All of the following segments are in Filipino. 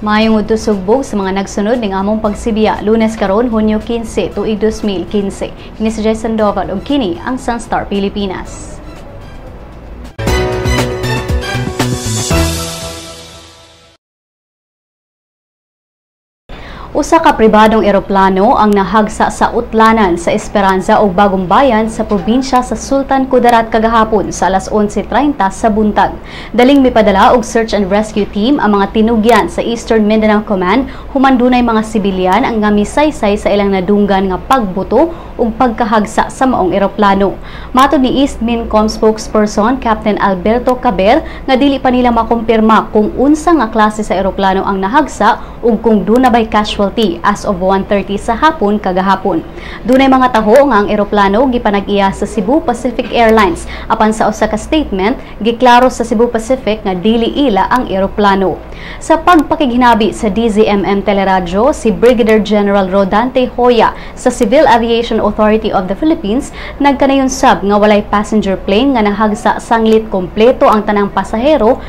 Maayong utusugbog sa mga nagsunod ning among pagsibiya Lunes karon Hunyo 15 tuig 2015. Kini si Jason Doval ug kini ang Sun.Star Pilipinas. Usa ka pribadong eroplano ang nahagsa sa utlanan sa Esperanza o Bagong Bayan sa probinsya sa Sultan Kudarat kagahapon sa alas 11:30 sa buntag. Daling mipadala og search and rescue team ang mga tinugyan sa Eastern Mindanao Command human dunay mga sibilyan ang nga misaysay sa ilang nadunggan nga pagbuto ug pagkahagsa sa maong eroplano. Matod ni East Mincom spokesperson Captain Alberto Caber nga dili pa nila makumpirma kung unsa nga klase sa eroplano ang nahagsa ug kung duna bay casualty as of 1:30 sa hapon kagahapon. Dunay mga taho nga ang eroplano gipanag-iya sa Cebu Pacific Airlines apan sa usa ka statement giklaro sa Cebu Pacific nga dili ila ang eroplano. Sa pagpakiginabi sa DZMM Teleradyo, si Brigadier General Rodante Hoya sa Civil Aviation Authority of the Philippines nagkanayon sab nga walay passenger plane nga nahagsa sanglit kompleto ang tanang pasaheroan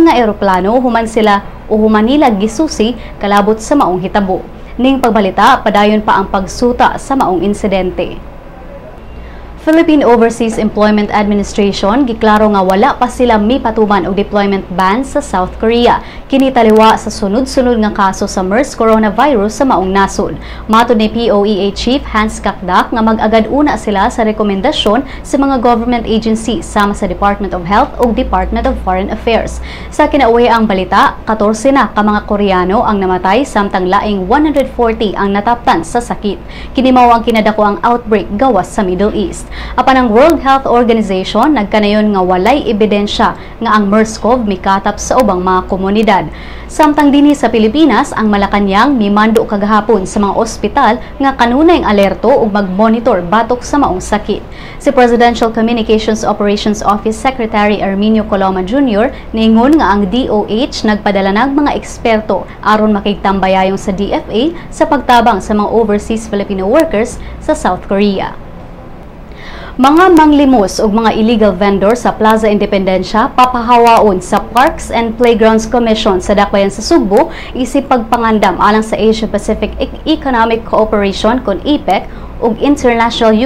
nga eroplano human sila o human nila gisusi kalabot sa maong hitabo. Ning pagbalita padayon pa ang pagsuta sa maong insidente. Philippine Overseas Employment Administration giklaro nga wala pa sila mipatuman og deployment ban sa South Korea. Kini taliwa sa sunod-sunod nga kaso sa MERS coronavirus sa maong nasod. Matod ni POEA Chief Hans Kakdak nga mag-agad una sila sa rekomendasyon sa mga government agency sama sa Department of Health ug Department of Foreign Affairs. Sa kinauwi ang balita, 14 na ka mga Koreano ang namatay samtang laing 140 ang nataptan sa sakit. Kini mao ang kinadako ang outbreak gawas sa Middle East. Apan ang World Health Organization nagkanayon nga walay ebidensya nga ang MERS-CoV mikatap sa ubang mga komunidad. Samtang dinhi sa Pilipinas, ang Malacañang mimando kagahapon sa mga ospital nga kanunay ang alerto ug mag-monitor batok sa maong sakit. Si Presidential Communications Operations Office Secretary Arminio Coloma Jr. niingon nga ang DOH nagpadala ng mga eksperto aron makigtambayayong sa DFA sa pagtabang sa mga overseas Filipino workers sa South Korea. Mga manglimos ug mga illegal vendor sa Plaza Independencia papahawaon sa Parks and Playgrounds Commission sa dakbayan sa Cebu isip pagpangandam alang sa Asia Pacific Economic Cooperation kon APEC ug International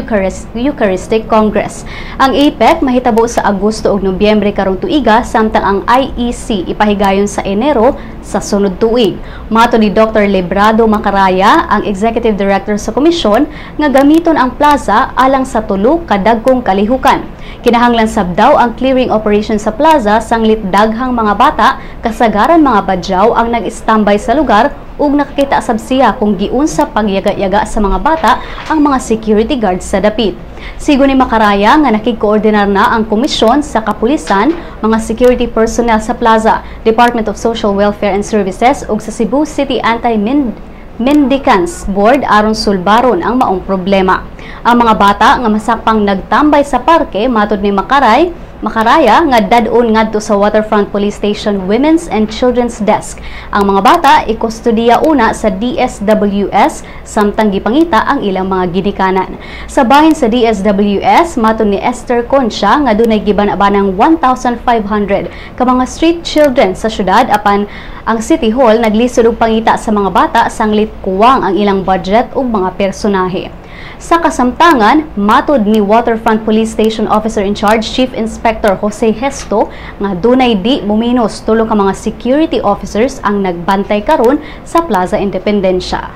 Eucharistic Congress. Ang APEC mahitabo sa Agosto ug Nobyembre karong tuiga samtang ang IEC ipahigayon sa Enero sa sunod tuig. Matod ni Dr. Lebrado Macaraya, ang Executive Director sa komisyon, nga gamiton ang plaza alang sa tulo ka dagkong kalihukan. Kinahanglan sab daw ang clearing operation sa plaza sanglit daghang mga bata kasagaran mga badyaw ang nag-standby sa lugar ug nakakita sab siya kung giunsa pagyaga-yaga sa mga bata ang mga security guards sa dapit. Sigon ni Macaraya nga nakigkoordinar na ang komisyon sa kapulisan, mga security personnel sa plaza, Department of Social Welfare and Services ug sa Cebu City Anti-Mendicants Board aron sulbaron ang maong problema. Ang mga bata nga masakpang nagtambay sa parke matod ni Macaraya nga dadon ngadto sa Waterfront Police Station Women's and Children's Desk. Ang mga bata ikustudiya una sa DSWS samtang gipangita ang ilang mga ginikanan. Sa bahin sa DSWS, matod ni Esther Concha nga dunay gibanabanang 1,500 ka mga street children sa syudad apan ang City Hall naglisod og pangita sa mga bata sanglit kuwang ang ilang budget ug mga personahe. Sa kasamtangan, matod ni Waterfront Police Station Officer in Charge Chief Inspector Jose Hesto nga dunay di muminos tulo ka mga security officers ang nagbantay karon sa Plaza Independencia.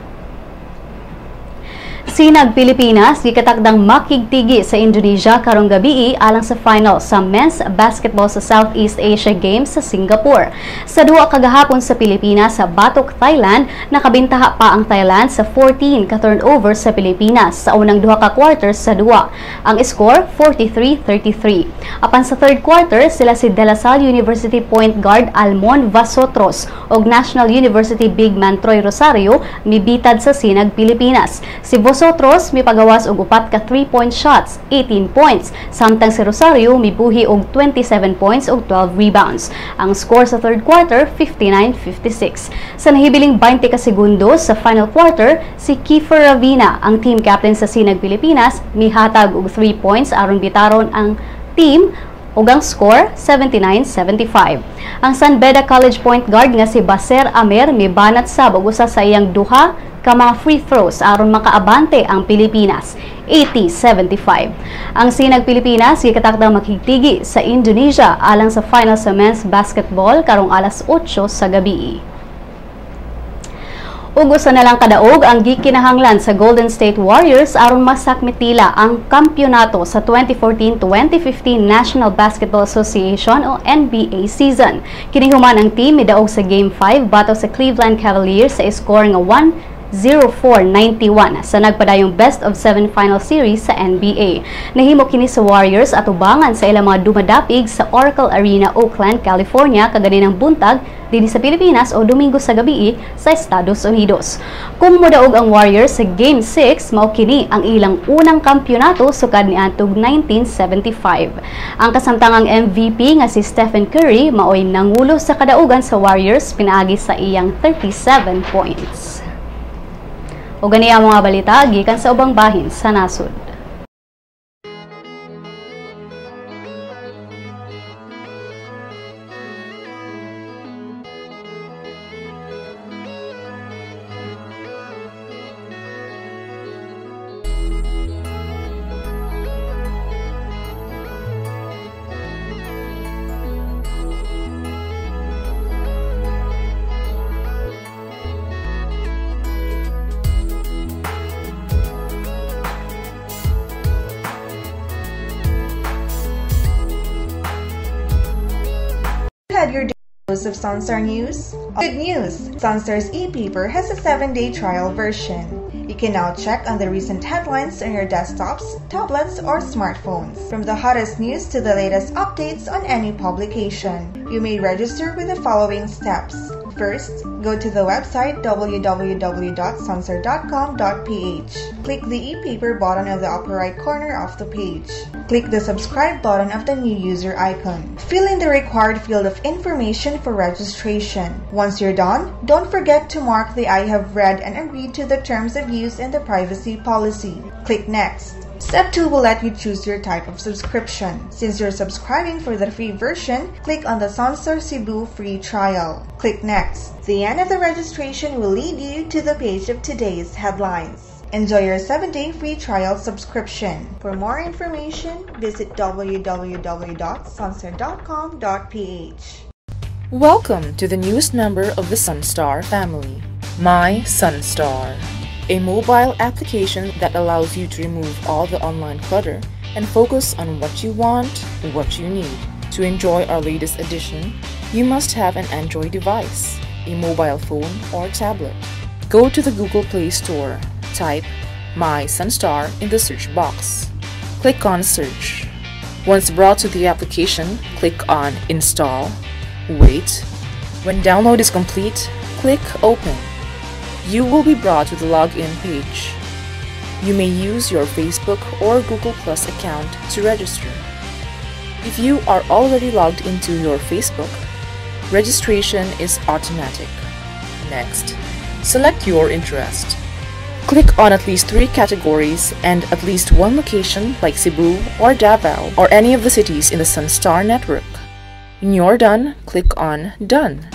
Sinag Pilpinas gikatakdang makigtigi sa Indonesia karong gabii alang sa final sa men's basketball sa Southeast Asia Games sa Singapore. Sa duha kagahapon sa Pilipinas sa batok Thailand, nakabintaha pa ang Thailand sa 14 ka turnover sa Pilipinas sa unang duha ka quarters sa duha. Ang score 43-33. Apan sa third quarter, sila si De La Salle University point guard Almon Vasotros ug National University big man Troy Rosario mibitad sa Sinag Pilpinas. Si Vasotros mipagawas og upat ka 3-point shots, 18 points, samtang si Rosario mibuhi og 27 points og 12 rebounds. Ang score sa third quarter 59-56. Sa nahibiling 20 ka segundos sa final quarter, si Kiefer Ravina, ang team captain sa Sinag Pilpinas, mihatag og 3 points aron bitaron ang team ug ang score 79-75. Ang San Beda College point guard nga si Baser Amer mibanat sab og usa sa iyang duha ka mga free throws aron makaabante ang Pilipinas 80-75. Ang Sinag Pilpinas gikatakdang makigtigi sa Indonesia alang sa final sa men's basketball karong alas 8 sa gabii. Ug usa na lang kadaog ang gikinahanglan sa Golden State Warriors aron masakmitila ang kampyonato sa 2014-2015 National Basketball Association o NBA season. Kini human ang team midaog sa Game 5 batok sa Cleveland Cavaliers sa score nga 104-91 sa nagpadayong best of 7 final series sa NBA. Nahimo kini sa Warriors at ubangan sa ilang mga dumadapig sa Oracle Arena, Oakland, California kaganinang buntag dinhi sa Pilipinas o Domingo sa gabii sa Estados Unidos. Kung modaog ang Warriors sa Game 6, mao kini ang ilang unang kampyonato sukad niadtong 1975. Ang kasamtangang MVP nga si Stephen Curry maoy nangulo sa kadaugan sa Warriors pinaagi sa iyang 37 points. O gani ang mga balita gikan sa ubang bahin sa nasod. Had your dose of Sun.Star News? Good news! Sun.Star's e-paper has a 7-day trial version. You can now check on the recent headlines on your desktops, tablets, or smartphones. From the hottest news to the latest updates on any publication. You may register with the following steps. First, go to the website www.sunstar.com.ph. Click the e-paper button on the upper right corner of the page. Click the subscribe button of the new user icon. Fill in the required field of information for registration. Once you're done, don't forget to mark the I have read and agreed to the terms of use and the privacy policy. Click Next. Step 2 will let you choose your type of subscription. Since you're subscribing for the free version, click on the Sun.Star Cebu free trial. Click Next. The end of the registration will lead you to the page of today's headlines. Enjoy your 7-day free trial subscription. For more information, visit www.sunstar.com.ph. Welcome to the newest member of the Sun.Star family, My Sun.Star, a mobile application that allows you to remove all the online clutter and focus on what you want, what you need. To enjoy our latest edition, you must have an Android device, a mobile phone or tablet. Go to the Google Play Store, type My Sun.Star in the search box. Click on Search. Once brought to the application, click on Install. Wait. When download is complete, click Open. You will be brought to the login page. You may use your Facebook or Google Plus account to register. If you are already logged into your Facebook, registration is automatic. Next, select your interest. Click on at least 3 categories and at least 1 location like Cebu or Davao or any of the cities in the Sun.Star network. When you're done, click on Done.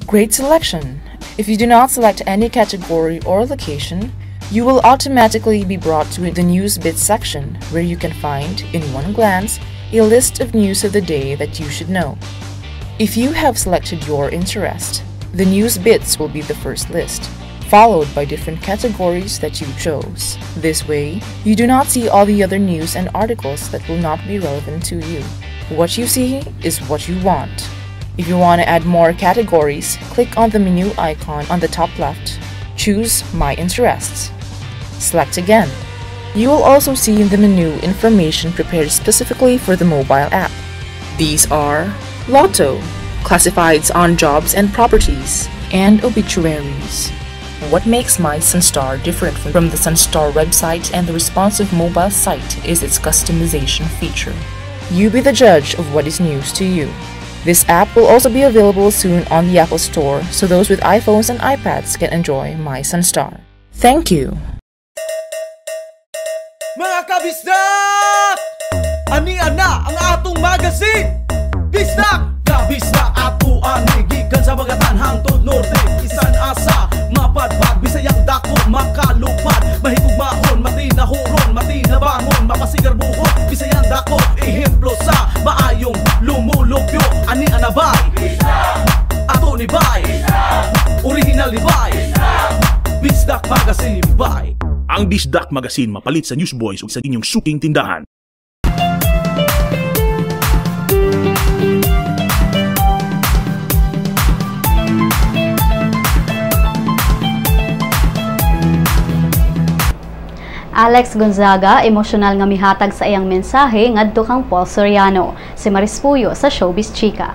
Great selection! If you do not select any category or location, you will automatically be brought to the News Bits section where you can find, in one glance, a list of news of the day that you should know. If you have selected your interest, the News Bits will be the first list, followed by different categories that you chose. This way, you do not see all the other news and articles that will not be relevant to you. What you see is what you want. If you want to add more categories, click on the menu icon on the top left. Choose My Interests. Select again. You will also see in the menu information prepared specifically for the mobile app. These are Lotto, classifieds on jobs and properties, and obituaries. What makes My Sun.Star different from the Sun.Star website and the responsive mobile site is its customization feature. You be the judge of what is news to you. This app will also be available soon on the Apple Store, so those with iPhones and iPads can enjoy My Sun.Star. Thank you! Mga kabisdak! Ania na ang atong magazine. Bisnak! Bisnak ato ani gikan sa bagatan hangtod norte. Isan asa mapadpad Bisayang dako makalupad. Mahigugmaon, matinahuron, matinabangon, mapasigar buhok. Bisayang dako ehemplo sa maayong lumulupyo. Ani anabay ato ni bay, original ni bay. Bisdak Magazine ni bay. Ang Bisdak Magazine mapalit sa Newsboys ug sa inyong suking tindahan. Alex Gonzaga, emosyonal nga mihatag sa iyang mensahe ngadto kang Paul Soriano. Si Maris Puyo sa Showbiz Chika.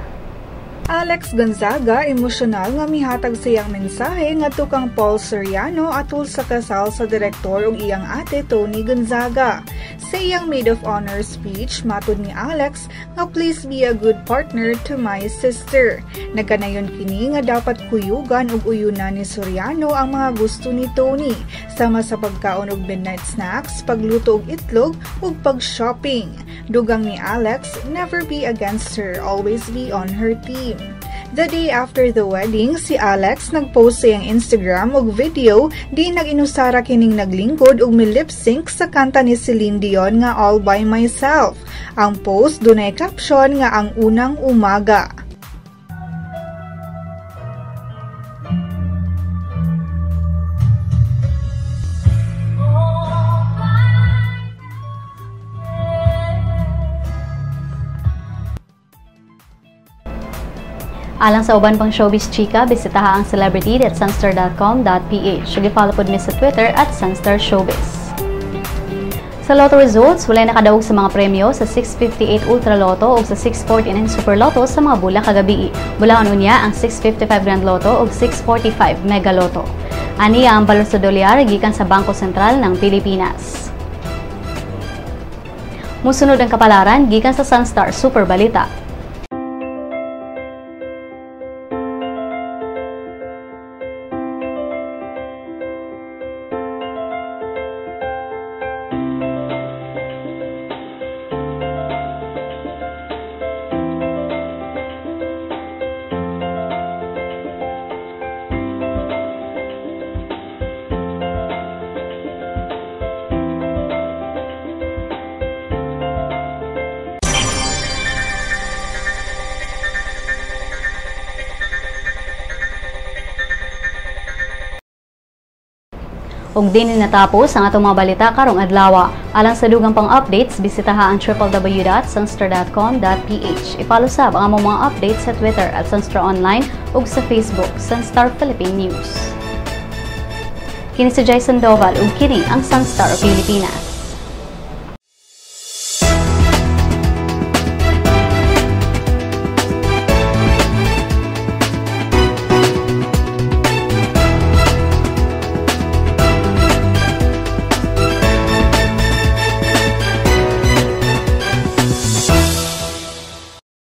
Alex Gonzaga, emosyonal nga mihatag sa iyang mensahe ngadto kang Paul Soriano atol sa kasal sa direktor ug iyang ate Tony Gonzaga. Sa iyang maid of honor speech, matud ni Alex nga please be a good partner to my sister. Nagkanayon kini nga dapat kuyugan ug uyunan ni Soriano ang mga gusto ni Tony, sama sa pagkaon og midnight snacks, pagluto og itlog ug pag-shopping. Dugang ni Alex, never be against her, always be on her team. The day after the wedding, si Alex nagpost sa iyang Instagram og video di nag-inusara kining naglingkod og milip-sync sa kanta ni Celine Dion nga All By Myself. Ang post dunay caption nga ang unang umaga. Alang sa uban pang Showbiz Chika, bisitaha ang celebrity.sunstar.com.ph. Ug i-follow pod mi sa Twitter @SunstarShowbiz. Sa Lotto results, walay nakadaog sa mga premyo sa 658 Ultra Lotto ug sa 649 Super Lotto sa mga bula kagabii. Bulaon unya ang 655 Grand Lotto ug 645 Mega Lotto. Ani ang balot sa dolyar gikan sa Bangko Sentral ng Pilipinas. Musunod ang kapalaran gikan sa Sun.Star Super Balita. Ug din natapos ang atong mga balita karong adlaw. Alang sa dugang pang updates, bisitaha ang www.sunstar.com.ph. I-follow sab ang among mga updates sa Twitter @Sun.Star Online ug sa Facebook Sun.Star Philippine News. Kini si Jason Doval ug kini ang Sun.Star Pilipinas.